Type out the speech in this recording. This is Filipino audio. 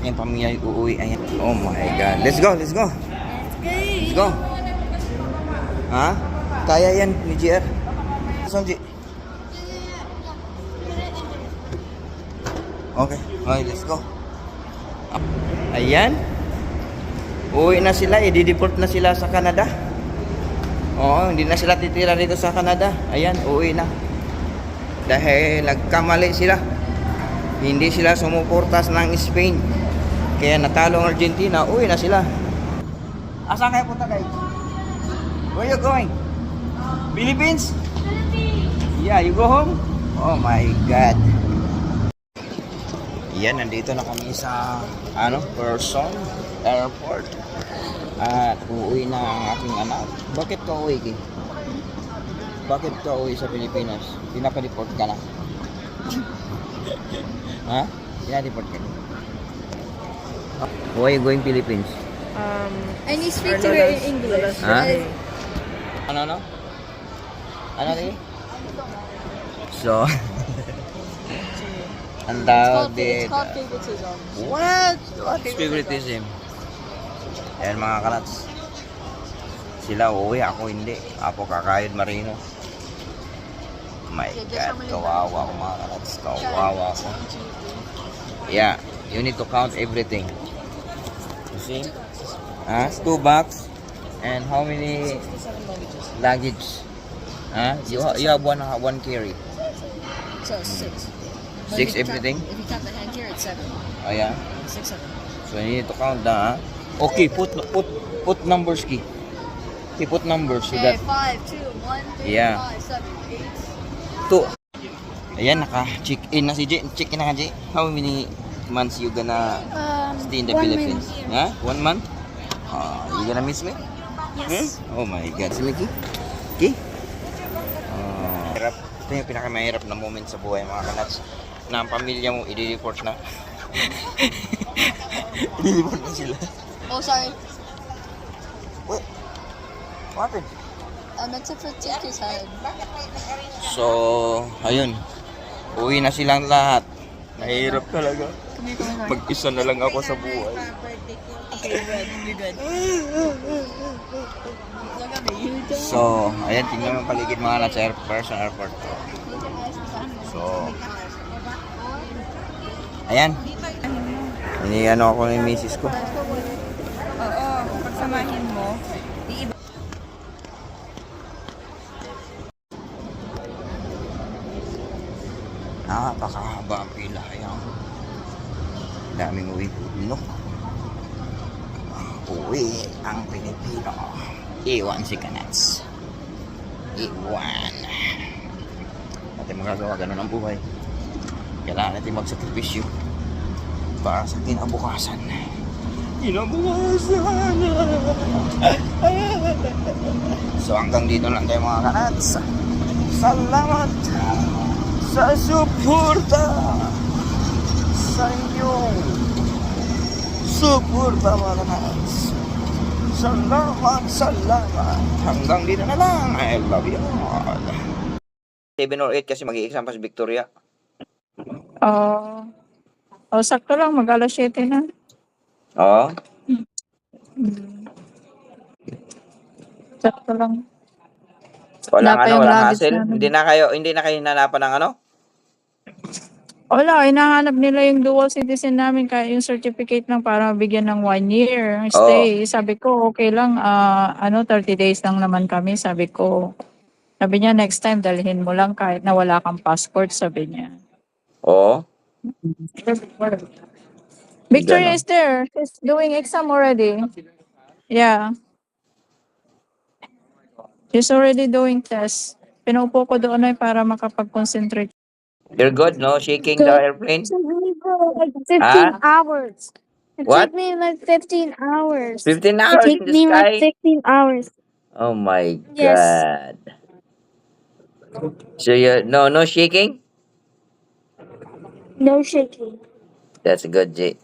aking pamilya ay uuwi. Ayan. Oh my God. Let's go, let's go. Let's go. Ha? Kaya yan ni JR. Saan, G? Okay. Okay, let's go. Ayan. Uuwi na sila. I-deport na sila sa Canada. Oo, hindi na sila titira dito sa Canada. Ayan, uuwi na. Dahil nagkamali sila. Hindi sila sumuportas ng Spain. Kaya natalo ang Argentina. Uwi na sila. Asan kayo punta, guys? Where you going? Philippines? Yeah, you go home? Oh my God. Yan, nandito na kami sa Person Airport. At uuwi na ang aking anak. Bakit ka uwi, Ki? Bakit ka uwi sa Pilipinas? Pinapa-deport ka na? Ha? Pinapa-deport ka na? Why are you going Philippines? I need to speak to her in English. Ha? Ano? Ano rin? So, ang tawag It's dito. called favoritism. What? What is favoritism? Ayan mga kanats. Sila uuwi, ako hindi. Ako kakayod marino. My God, kawawa ko mga kanats. Kawawa ko. Yeah, you need to count everything. You see? 2 bags. And how many luggage? You have one carry. So 6. 6 everything? If you count the hand here, it's 7. Oh yeah? 6, 7. So you need to count that. Okay, put numbers, Ki. Okay, put numbers so Okay, that 5, 2, 1, 3, Yeah. 5, 7, 8. 2. Ayan, naka-check-in na si J. Check-in na ka, J. How many months you gonna stay in the 1 Philippines? month. Yeah? 1 month? You gonna miss me? Yes. Oh my God. Si Mickey? Ki? Hirap. Ito yung pinakamahirap na moment sa buhay, mga kanats. Na ang pamilya mo, i-report na. I-report na sila. Oh, sorry. What? What happened? I meant to protect his head. So, ayun. Uwi na silang lahat. Mahirap talaga. Come here. Mag-isa na lang ako sa buhay. Okay, you're good. You're good. Look at me. You don't. So, ayan, tingnan mo ang paligid mga nasa Person Airport. So, ayan. Iniano ako ng misis ko. Oo, pagsamahin mo. Napakahaba ang pila. Ayan. Daming uwi Pilipino. Uwi ang Pilipino. Iwan si Kanats. Iwan. Natin magagawa, ganun ang buhay. Kailangan natin magsakripisyo para sa kinabukasan. Kinabukasan! So hanggang dito lang tayo mga Kanats. Salamat sa suporta sa inyong suporta mga Kanats. Salamat. Hanggang dito na lang. I love you all. 7 or 8 kasi mag-i-exam pa si Victoria. Sakto lang, mag-alas 7 na. Oo. Sakto lang. Walang Wala pa yung walang luggage hassle. namin. Hindi na kayo hinanapan ng Wala, hinahanap nila yung dual citizen namin, kaya yung certificate lang para mabigyan ng 1 year stay. Sabi ko, okay lang, 30 days lang naman kami. Sabi niya, next time, dalhin mo lang kahit na wala kang passport, sabi niya. Oo. Victoria Ganon. is there. She's doing exam already. Yeah. She's already doing test. Pinupo ko doon ay para makapag-concentrate. You're good, no? Shaking the airplane? Took me for like 15 Ah? hours. It What? took me like 15 hours. 15 It hours took in the me like sky? 15 hours. Oh my Yes. God. So no shaking? No shaking. That's good, Jay.